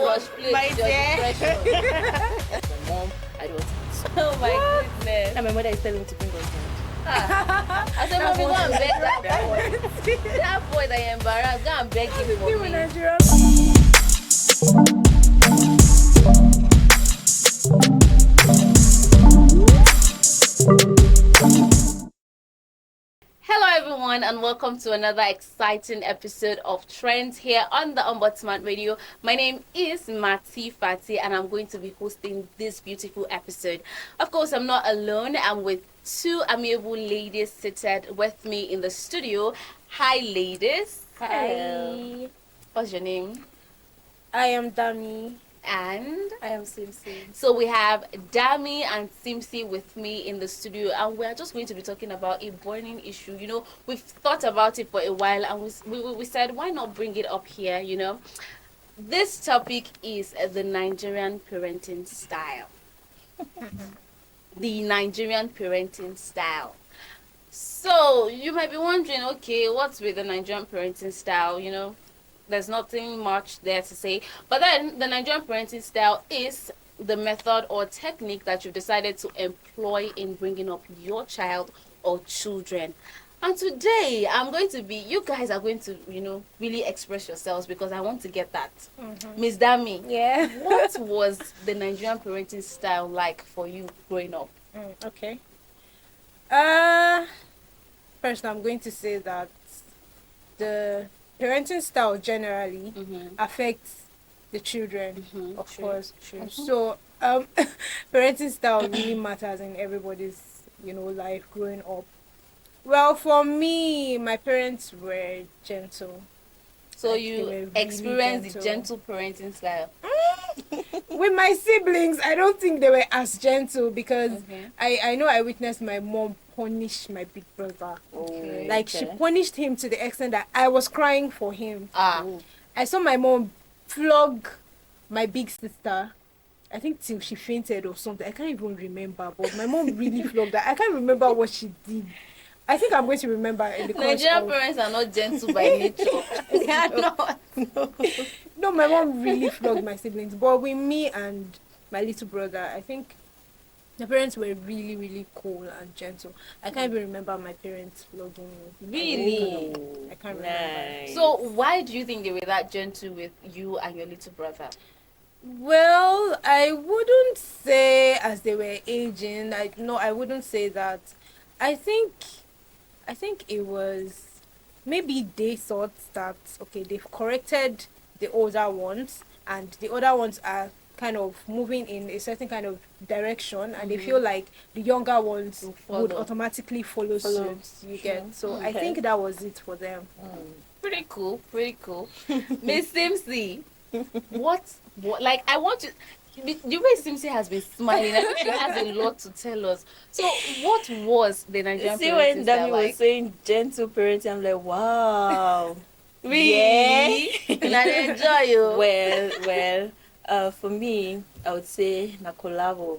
wash plates. My dear. My mom, I don't. Oh my goodness. And my mother is telling me to bring us food. I said, Mommy, go and beg that boy. That boy that you embarrassed, go and beg him for me. Hello everyone and welcome to another exciting episode of Trends here on the Ombudsman Radio. My name is Mati Fati and I'm going to be hosting this beautiful episode. Of course, I'm not alone. I'm with two amiable ladies seated with me in the studio. Hi ladies. Hi. What's your name? I am Dami. And I am Simsi. so we have Dami and Simsi with me in the studio, and we are just going to be talking about a burning issue. You know, we've thought about it for a while, and we said, why not bring it up here? You know, this topic is the Nigerian parenting style. The Nigerian parenting style. So you might be wondering, okay, what's with the Nigerian parenting style? You know, there's nothing much there to say. But then the Nigerian parenting style is the method or technique that you've decided to employ in bringing up your child or children. And today, you guys are going to, really express yourselves because I want to get that. Miss Dami, Yeah. what was the Nigerian parenting style like for you growing up? Okay. First, I'm going to say that the parenting style generally affects the children, of course. True. So, parenting style really matters in everybody's, life growing up. Well, for me, my parents were gentle. So Like, they you were really experienced the gentle parenting style. With my siblings, I don't think they were as gentle because Okay. I know I witnessed my mom punish my big brother. Okay. Like, she punished him to the extent that I was crying for him. Oh. I saw my mom flog my big sister. I think till she fainted or something. I can't even remember, but my mom really flogged her. I can't remember what she did. I think I'm going to remember in the course Nigerian of... parents are not gentle by nature. They are not. No, my mom really flogged my siblings. But with me and my little brother, I think the parents were really, really cool and gentle. I can't even remember my parents flogging me. Really? I can't remember. So why do you think they were that gentle with you and your little brother? Well, I wouldn't say as they were aging. I wouldn't say that. I think it was maybe they thought that okay, they've corrected the older ones and the older ones are kind of moving in a certain kind of direction and they feel like the younger ones would automatically follow suit. You get so I think that was it for them. Pretty cool. Miss Simpsy, what like I want to the way Simpsy has been smiling, I think she has a lot to tell us. So what was the Nigerian See, parenting when style Dami like? was saying gentle parenting, I'm like, wow. Really? And I enjoy you. Well, for me, I would say na collabo.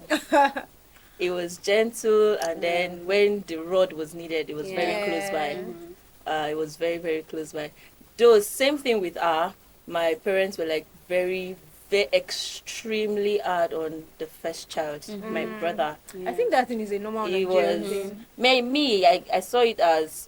It was gentle, and then when the rod was needed, it was very close by. It was very, very close by. Though, same thing with my parents were like very extremely hard on the first child, my brother. I think that thing is a normal It Nigerian was thing. I saw it as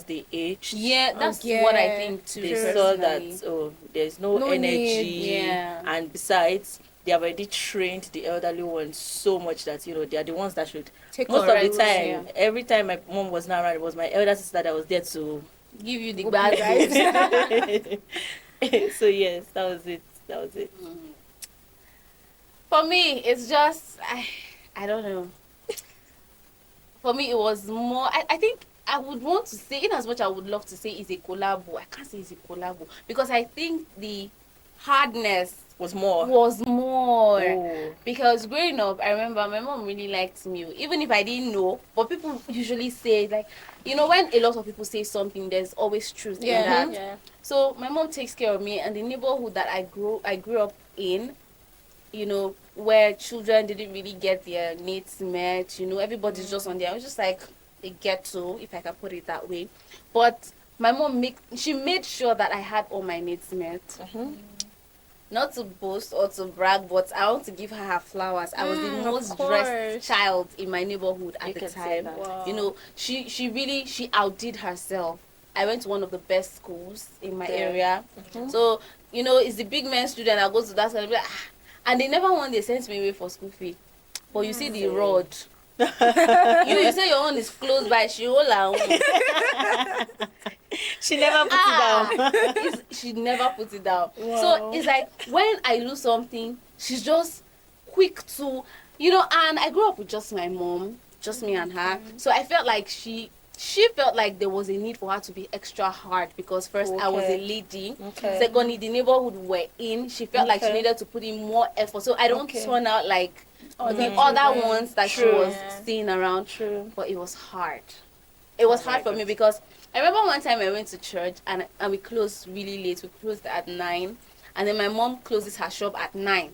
they aged. Yeah, that's Okay. what I think too. They saw that personally. there's no No energy, need, and besides they have already trained the elderly ones so much that they are the ones that should Take most correct, of the time. yeah. Every time my mom was not around, it was my elder sister that was there to Give you the Go bad guys. vibes. so yes, that was it. For me, it's just I don't know. For me, it was more. I think I would want to say, in as much I would love to say, is a collabo. I can't say it's a collabo because I think the hardness Was more. Oh. Because growing up, I remember my mom really liked me, even if I didn't know. But people usually say, like, when a lot of people say something, there's always truth in that. Yeah. So my mom takes care of me, and the neighborhood that I grew up in, where children didn't really get their needs met. Everybody's just on there. I was just like a ghetto, if I can put it that way. But my mom made sure that I had all my needs met. not to boast or to brag, but I want to give her her flowers. I was the Of most course. dressed child in my neighborhood at You the can say time. that. Wow. You know, she really outdid herself. I went to one of the best schools in my Yeah. area. So, you know, it's the big men student. I go to that school and be like, ah. And they never want they sent me away for school fee. But you see the road. you say your own is close by, she hold her own. She never put it down. She never put it down. Wow. So it's like when I lose something, she's just quick to, you know. And I grew up with just my mom, just me and her. So I felt like she felt like there was a need for her to be extra hard because first I was a Okay. lady. Okay. Secondly, the neighborhood we're in, she felt like she Okay. needed to put in more effort. So I don't Okay. turn out like the children. other ones that she True. was Yeah. seeing around. True. But it was hard. It was Oh hard my for me God. because I remember one time I went to church and we closed really late. We closed at 9, and then my mom closes her shop at 9.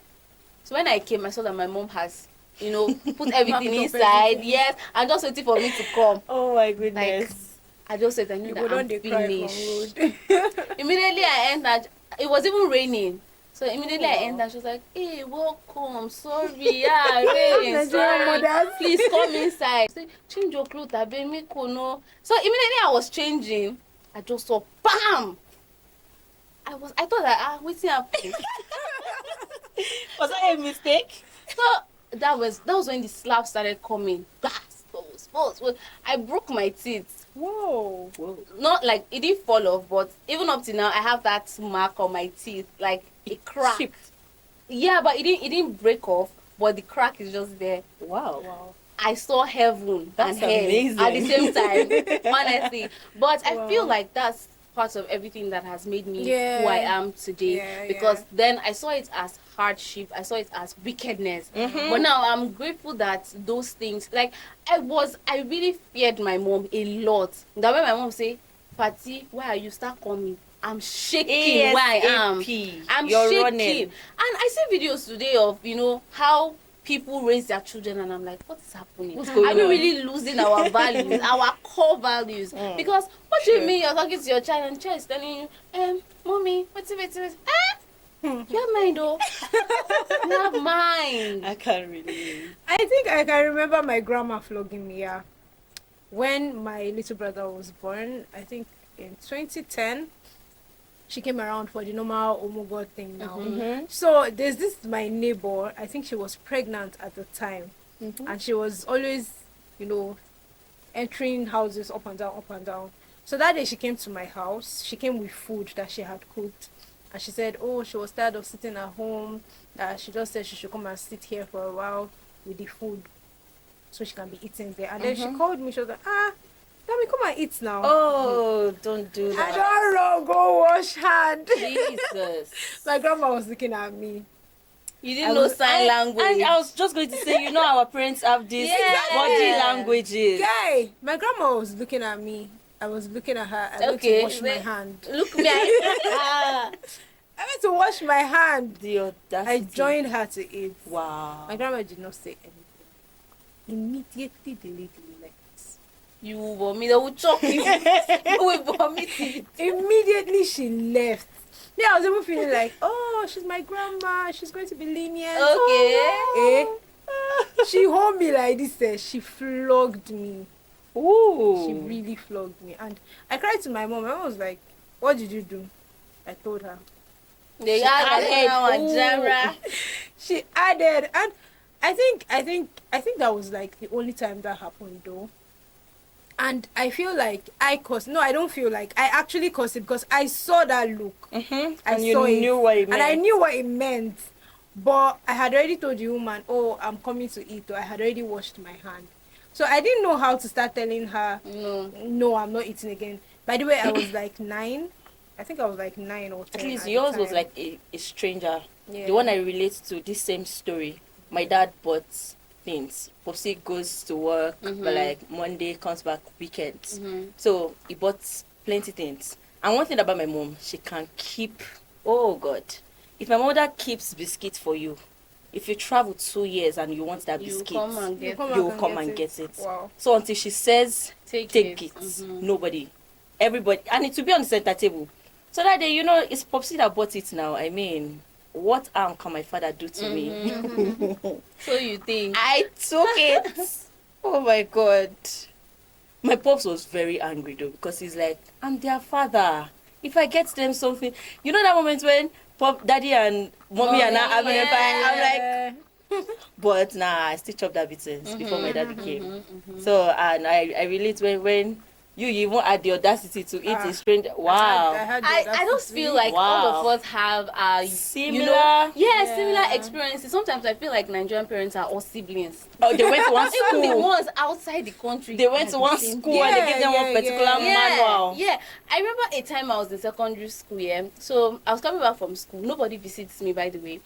So when I came, I saw that my mom has, you know, put everything Marked up inside. everything. Yes, and just waiting for me to come. Oh my goodness. I just said I knew You that go I'm down, they cry finished. from road. Immediately I entered. It was even raining. So immediately I Oh. entered. She was like, "Hey, welcome. Sorry, yeah, rain. Nigerian Sorry. mothers. Please come inside." Say, "Change your clothes, baby. Me kono." So immediately I was changing. I just saw, bam. I thought that what's happening? Was that a mistake? So that was when the slap started coming. Gas, balls. I broke my teeth. Whoa. Whoa. Not like it didn't fall off, but even up to now, I have that mark on my teeth, like a crack. Chipped. Yeah, but it didn't break off, but the crack is just there. Wow. Wow. I saw heaven That's and hell amazing. at the same time, honestly. But I Wow. feel like that's part of everything that has made me Yeah. who I am today. Yeah, because yeah. then I saw it as hardship, I saw it as wickedness. Mhm. But now I'm grateful that those things, like I really feared my mom a lot. That when my mom say, "Patty, why are you start coming?" I'm shaking where I am. ASAP. I'm You're shaking. running. And I see videos today of, you know, how people raise their children, and I'm like, what is happening? What's going Are we on? really losing our values, our core values? Because what do you Sure. mean you're talking to your child and child is telling you, mommy, wait. You have mind though. You have mind. I can't really. I think I can remember my grandma flogging me, yeah. When my little brother was born, I think in 2010, she came around for the normal Omugo thing now. Mhm. So there's this, my neighbor, I think she was pregnant at the time. And she was always, you know, entering houses up and down. So that day she came to my house. She came with food that she had cooked. And she said, oh, she was tired of sitting at home. That she just said she should come and sit here for a while with the food so she can be eating there. And then she called me. She was like, let me come and eat now. Oh, don't do I that. don't know, go wash hand. Jesus. My grandma was looking at me. You I didn't know was- sign language. And I was just going to say, you know, our parents have these Yeah. body languages. Guy, my grandma was looking at me. I was looking at her. I went Okay, to wash my wait. hand. Look me. I went to wash my hand. The audacity. I joined her to eat. Wow. My grandma did not say anything. Immediately the lady left. You will vomit. They will choke you. You will vomit it. Immediately she left. Yeah, I was even feeling like, oh, she's my grandma. She's going to be lenient. Okay. She hold me like this. She flogged me. Ooh. She really flogged me. And I cried to my mom. My mom was like, what did you do? I told her. They She are added, now a "Ooh." genre. She added, and I think that was like the only time that happened though. And I feel like I caused. No, I don't feel like I actually caused it because I saw that look. Mm-hmm. I And you saw knew what it meant. And I knew what it meant. But I had already told the woman, oh, I'm coming to eat. Or I had already washed my hand. So I didn't know how to start telling her, no, I'm not eating again. By the way, I was like 9. I think I was like 9 or 10. At least the yours was time. like a stranger. Yeah. The one I relate to, this same story. My dad bought things. Popsy goes to work, but like Monday comes back weekends. So he bought plenty things. And one thing about my mom, she can keep. Oh God, if my mother keeps biscuits for you, if you travel 2 years and you want that You biscuit, come and get you will come and get it. Wow. So until she says Take take it. it, nobody, everybody, and it will be on the center table. So that day, you know, it's Popsy that bought it now. I mean, what harm can my father do to me? So you think? I took it. Oh my God. My pops was very angry though, because he's like, I'm their father. If I get them something, you know that moment when pop, daddy and mommy are not having a fight, I'm like, but nah, I still chopped that beatings before my daddy came. So, and I relate when you even had the audacity to eat a stranger. Wow. I just feel like all of us have Similar. similar experiences. Sometimes I feel like Nigerian parents are all siblings. Oh, they went to one Even the school. ones outside the country. They went to one school and they gave them one particular manual. Yeah, I remember a time I was in secondary school. Yeah, so I was coming back from school. Nobody visits me, by the way.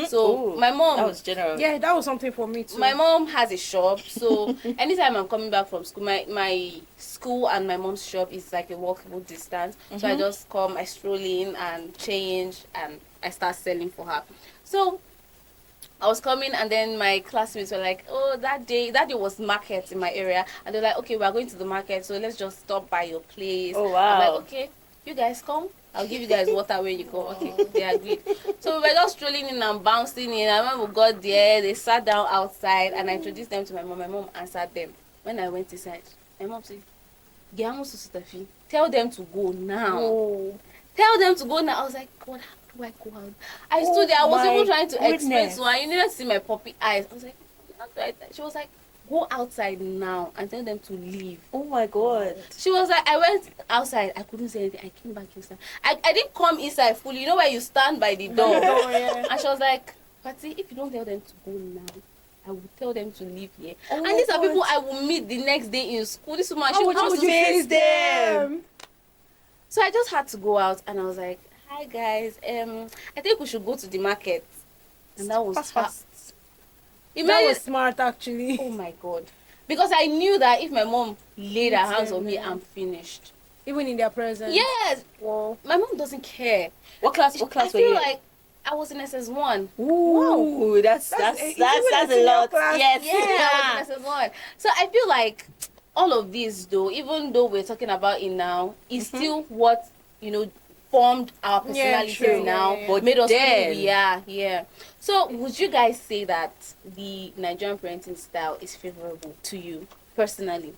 So my mom. That was general. Yeah, that was something for me too. My mom has a shop, so anytime I'm coming back from school, my school and my mom's shop is like a walkable distance. So I just come, I stroll in and change, and I start selling for her. So I was coming, and then my classmates were like, oh, that day was market in my area, and they're like, okay, we're going to the market, so let's just stop by your place. Oh, wow. I'm like, okay, you guys come, I'll give you guys water when you come. Okay, they agreed. So we were just strolling in and bouncing in, and when we got there, they sat down outside, and I introduced them to my mom. My mom answered them. When I went inside, my mom said, tell them to go now. Oh. Tell them to go now. I was like, God, how do I go out? I stood there. I was even trying to explain to her. You need to see my puppy eyes. I was like, not right. She was like, go outside now and tell them to leave. Oh my God. She was like, I went outside. I couldn't say anything. I came back inside. I didn't come inside fully. You know where you stand by the door? And she was like, Patty, if you don't tell them to go now, I will tell them to leave here. And these are people I will meet the next day in school. This woman, she would just face them. So I just had to go out, and I was like, hi guys, I think we should go to the market. And that was fast. That was smart, actually. Oh my God. Because I knew that if my mom laid her hands on me, I'm finished. Even in their presence? Yes. Well, my mom doesn't care. What class I were feel you? like I was in SS1. Ooh, that's a lot. Yes, I was in SS1. So I feel like all of this, though, even though we're talking about it now, is still what, formed our personality now, but made us who we are. Yeah. So would you guys say that the Nigerian parenting style is favorable to you personally?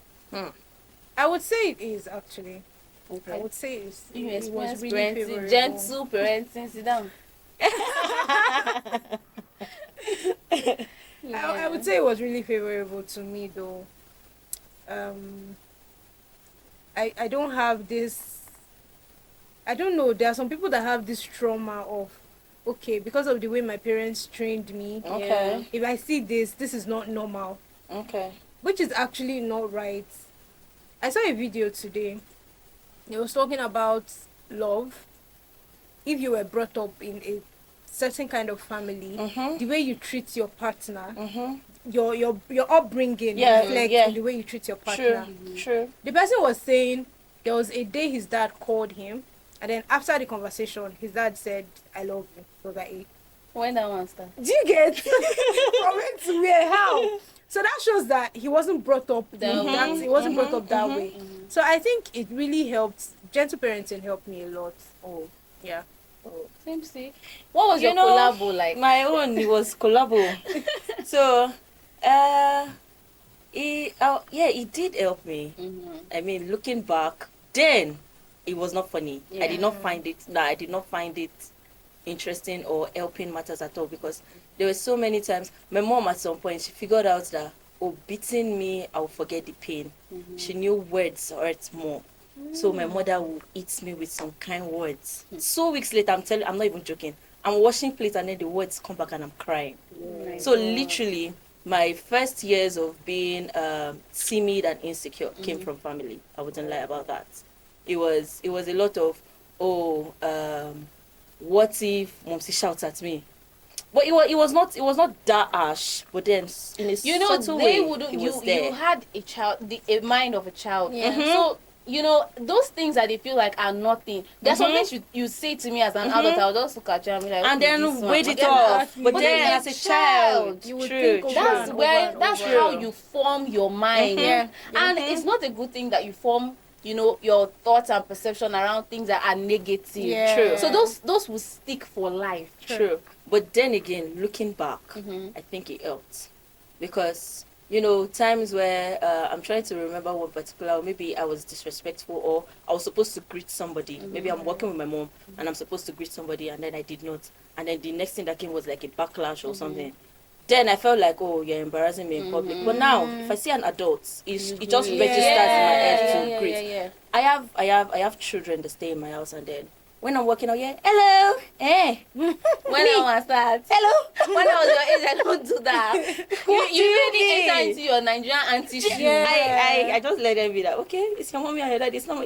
I would say it is, actually. Okay. I would say it was really parenting, favorable. gentle parenting. Sit down. I would say it was really favorable to me, though. I don't have this. I don't know. There are some people that have this trauma of, okay, because of the way my parents trained me. Okay. If I see this is not normal. Okay. Which is actually not right. I saw a video today. It was talking about love. If you were brought up in a certain kind of family, the way you treat your partner, your upbringing reflects in the way you treat your partner. True. The person was saying there was a day his dad called him, and then after the conversation, his dad said, "I love you." So that when that one started. Do you get from where to where? How? So that shows that he wasn't brought up he wasn't brought up that way. So I think it really helped. Gentle parenting helped me a lot. Oh, yeah. Same see. What was your collabo like? My own, it was collabo. So, it did help me. I mean, looking back, then it was not funny. I did not find it interesting or helping matters at all, because there were so many times my mom at some point she figured out that beating me, I will forget the pain. She knew words hurt more. So my mother would hit me with some kind words. 2 weeks later, I'm not even joking, I'm washing plates and then the words come back and I'm crying. So literally my first years of being timid and insecure came from family. I wouldn't lie about that. It was a lot of what if Momsi shouts at me? But it was not that harsh. But then in a subtle way, you had a mind of a child. So those things that they feel like are nothing. There's some things you say to me as an adult, I'll just look at you and be like, and then wait it off. But then as a child, you would think that's how you form your mind. And it's not a good thing that you form your thoughts and perception around things that are negative. Yeah. True. So those will stick for life. True. But then again, looking back, I think it helped. Because, times where I'm trying to remember one particular, maybe I was disrespectful or I was supposed to greet somebody. Maybe I'm working with my mom and I'm supposed to greet somebody and then I did not. And then the next thing that came was like a backlash or something. Then I felt like, oh, you're embarrassing me in public. But now, if I see an adult, it just registers in my head to greet. Yeah. I have children that stay in my house, and then when I'm walking out, hello, When I was that, hello. when I was your age, I don't do that. you really enter into your Nigerian auntie shoe. I just let them be like, okay, it's your mommy and your dad. It's not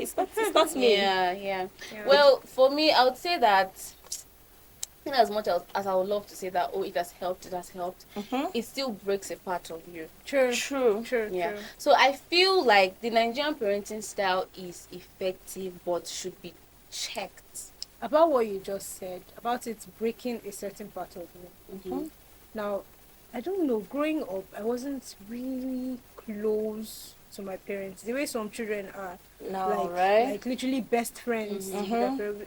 me. Yeah. Well, for me, I would say that. In as much as I would love to say that, it has helped, it still breaks a part of you. True. Yeah. So I feel like the Nigerian parenting style is effective, but should be checked. About what you just said, about it breaking a certain part of you. Now, I don't know, growing up, I wasn't really close to my parents. The way some children are, like literally best friends.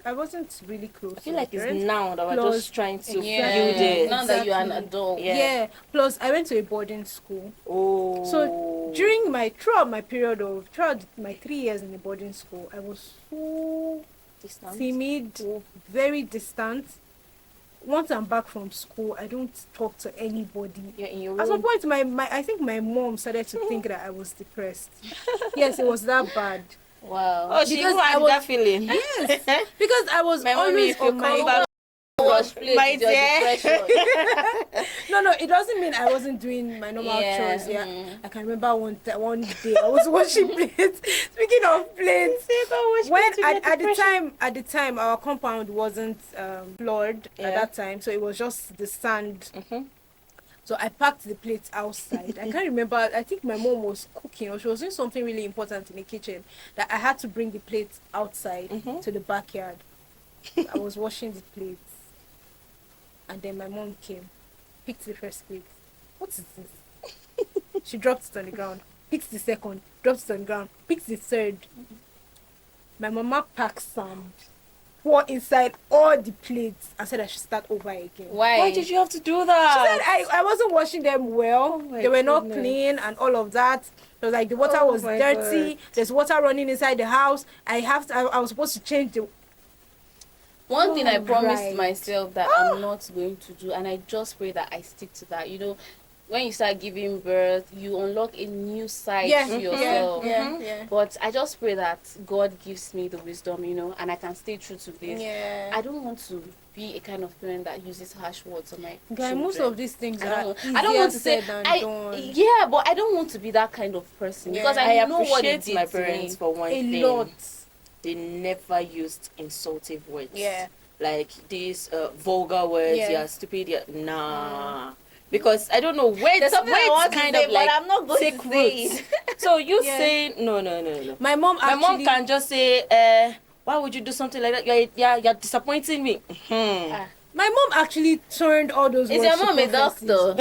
I wasn't really close. I feel like it's now that we're Plus, just trying to build it. it. Now that you're an adult. Yeah. Plus, I went to a boarding school. Oh. So throughout my 3 years in the boarding school, I was so timid, very distant. Once I'm back from school, I don't talk to anybody. You're in your room. At some point, I think my mom started to think that I was depressed. Yes, it was that bad. Wow. Oh, she even had that feeling. Yes, because I was My mommy, always if you on come my... back, Wash plates my with your dear. depression. No, it doesn't mean I wasn't doing my normal chores. I can remember one day I was washing plates. Speaking of plates, when at the time our compound wasn't floored at that time, so it was just the sand. So I packed the plates outside. I can't remember. I think my mom was cooking or she was doing something really important in the kitchen that I had to bring the plates outside to the backyard. I was washing the plates. And then my mom came, picked the first plate. What is this? She dropped it on the ground. Picks the second, drops it on the ground. Picks the third. My mama packed sand, pour inside all the plates, and said I should start over again. Why did you have to do that? She said I wasn't washing them well. They were not clean and all of that. It was like the water was dirty. God. There's water running inside the house. I was supposed to change the... One thing I promised myself that I'm not going to do, and I just pray that I stick to that. When you start giving birth, you unlock a new side to yourself. But I just pray that God gives me the wisdom, and I can stay true to this. I don't want to be a kind of parent that uses harsh words on my children. Most of these things I don't want to say but I don't want to be that kind of person because I know what it did my parents for one thing. A lot. They never used insultive words. Like these vulgar words, stupid, nah. Because I don't know, words kind of like, but I'm not going to say it. So you say, no. My mom can just say, why would you do something like that? You're disappointing me. My mom actually turned all those words. Is your mom a doctor?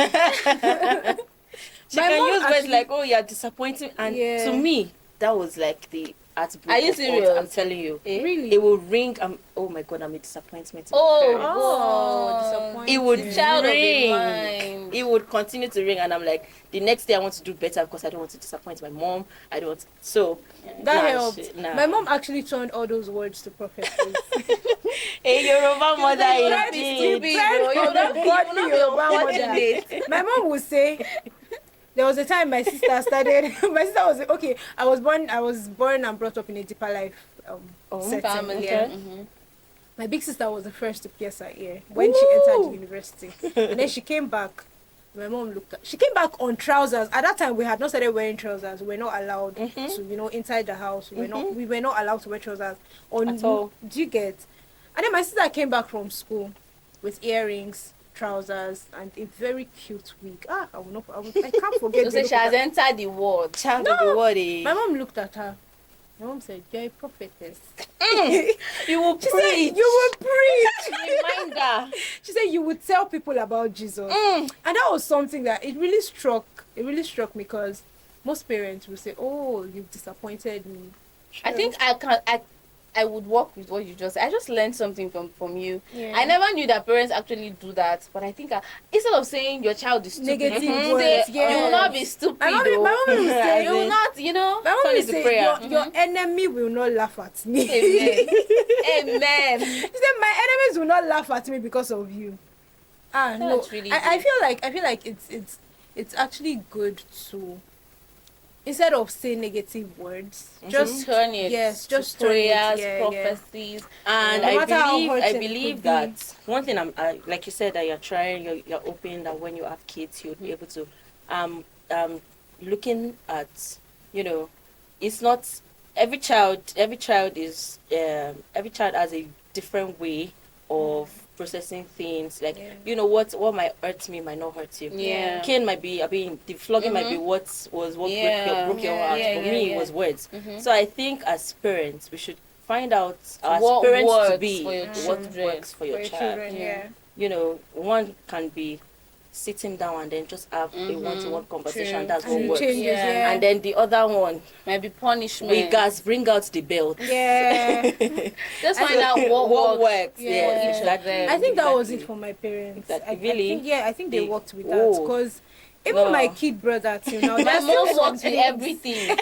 She can use words like, oh, you're disappointing. And to me, that was like the Are you serious? I'm telling you. Really? It will ring. Oh my God, I'm a disappointment. Disappointing. It would ring. It would continue to ring, and I'm like, the next day I want to do better because I don't want to disappoint my mom. I don't want to, so that helped. My mom actually turned all those words to prophecies. A Yoruba mother indeed. My mom would say. There was a time my sister started. My sister was okay. I was born and brought up in a deeper life setting. Family. My big sister was the first to pierce her ear when she entered the university, and then she came back. My mom looked at. She came back on trousers. At that time, we had not started wearing trousers. We were not allowed to, inside the house. We were not allowed to wear trousers at all. Do you get? And then my sister came back from school with earrings, trousers, and a very cute wig. I can't forget. So she has entered the world. Child of the world. My mom looked at her. My mom said, "You're a prophetess." You will preach. Said, you will preach. Reminder. She said you would tell people about Jesus, and that was something that it really struck me because most parents will say, "Oh, you've disappointed me." I think I would work with what you just said. I just learned something from you. Yeah. I never knew that parents actually do that, but I think instead of saying your child is stupid, Negative you words, say, yes. you will not be stupid. My mommy will say, You will not, my mom Turn will it to say, prayer. your enemy will not laugh at me. Amen. Amen. She said, my enemies will not laugh at me because of you. No, That's really I deep. feel like it's actually good to, instead of saying negative words, just turn it. yes, to just turn it. prayers, Yeah, prophecies. And No I matter how believe, hurting I it believe could that one thing like you said, that you're trying, you're open, that when you have kids, you'll be able to, looking at, it's not every child. Every child has a different way of processing things. Like Yeah. what might hurt me might not hurt you. Yeah. Cane might be, the flogging might be what Yeah. broke your Yeah, heart. yeah, For yeah, me, yeah. it was words. So I think as parents, we should find out, as What parents, works to be for your what children. works for your child. children, Yeah. One can be sitting down and then just have a one-to-one conversation. True. That's what And it works. changes, Yeah. yeah. And then the other one, Maybe punishment. we guys bring out the belt. Yeah. Just find out what works. Yeah. For each of Exactly. them. I think that was it Exactly. for my parents. Exactly. I Really? think, I think they They- worked with oh. that, because even No. my kid brother till now, My there's still mom some works with things. everything.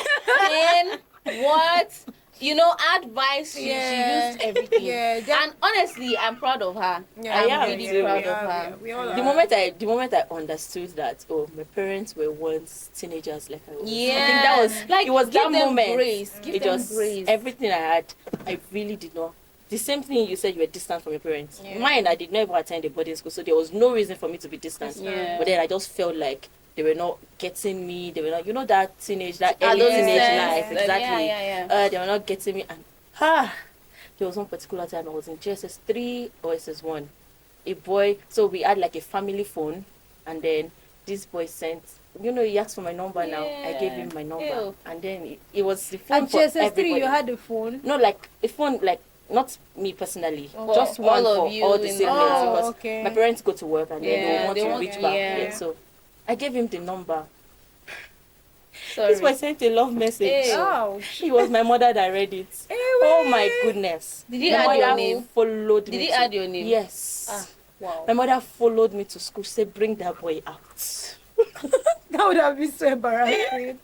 Then what? Advice. She used everything. Yeah, that- And honestly, I'm proud of her. Yeah, I'm I am really too. proud We of are, her. we all The are. moment I understood that, my parents were once teenagers like I was. Yeah. I think that was Like, it was give that them moment. grace. Give It them just grace. everything I had, I really did not. The same thing you said, you were distant from your parents. Yeah. Mine, I did not ever attend a boarding school, so there was no reason for me to be distant. Yeah. But then I just felt like they were not getting me. They were not, that early Adolescence. teenage life, Yeah, exactly. yeah. They were not getting me, and there was one particular time I was in JSS 3 or SS1. A boy, so we had like a family phone, and then this boy sent, he asked for my number now. I gave him my number. Ew. And then it was the phone At for GSS 3, everybody. you had a phone. No, like a phone, like not me personally, For just one all of for you all the in the siblings, house. Oh, because okay. my parents go to work and then Yeah, they they want want to reach to- back. yeah. Yeah, so I gave him the number. Sorry. This boy sent a love message. Ew. Ouch. It was my mother that read it. Oh my goodness. Did he My add your mother name? Followed Did me he to- add your name? Yes. Wow. My mother followed me to school. She said, "Bring that boy out." That would have been so embarrassing.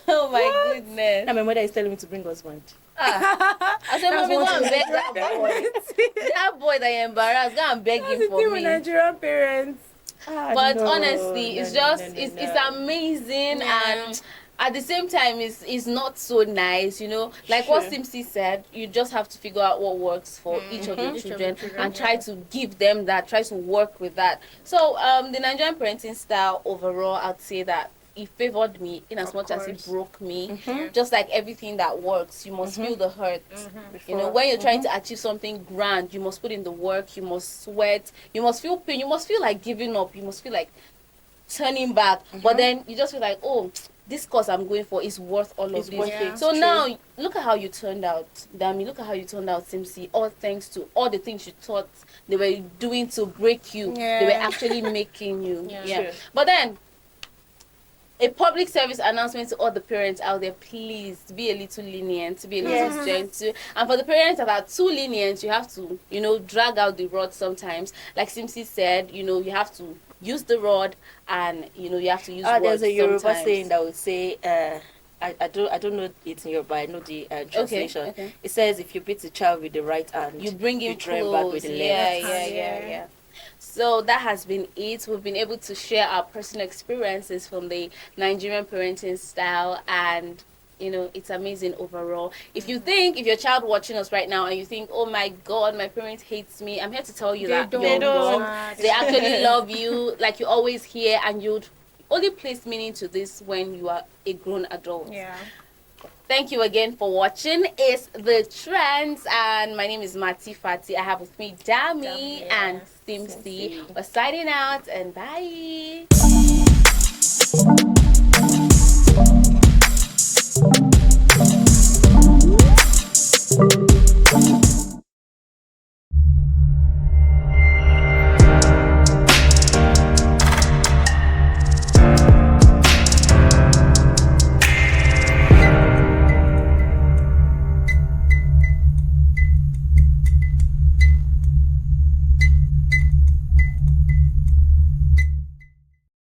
Oh my goodness. Now my mother is telling me to bring husband. I said, That's mommy, go what and you beg do. that boy. That boy that you embarrassed, go and beg That's him the for thing with me. Nigerian parents. But No, honestly, no, it's no, just, no, no, it's no. amazing. Yeah. And at the same time, it's not so nice, Like what Sure. Simpsy said, you just have to figure out what works for each of your Each of your children children, and try to give them that, try to work with that. So the Nigerian parenting style overall, I'd say that it favored me in as Of much as it course. broke me. Just like everything that works, you must feel the hurt. Before- When you're trying to achieve something grand, you must put in the work, you must sweat, you must feel pain, you must feel like giving up, you must feel like turning back. But then you just feel like, oh, this course I'm going for is worth all of It's this. worth Yeah. it. So True. now look at how you turned out, Dami. Look at how you turned out, Simpsy. All thanks to all the things you thought they were doing to break you. Yeah. They were actually making you. Yeah. True. But then a public service announcement to all the parents out there: please be a little lenient, be a little Yes. gentle. And for the parents that are too lenient, you have to, drag out the rod sometimes. Like Simpsy said, you have to use the rod, and you have to use words There's a Yoruba sometimes. saying that would say, I don't know it in Yoruba, I know the translation. okay. It says, if you beat the child with the right hand, You bring him draw him close. back with the Yeah, left. yeah, yeah, yeah. So that has been it. We've been able to share our personal experiences from the Nigerian parenting style, and it's amazing overall. If your child watching us right now and you think, oh my God, my parents hates me, I'm here to tell you that don't. you're They don't. wrong. They actually love you, like you always hear, and you'd only place meaning to this when you are a grown adult. Yeah. Thank you again for watching. It's The Trends, and my name is Mati Fati. I have with me Dami Dami, and yes. Simsi. We're signing out, and bye.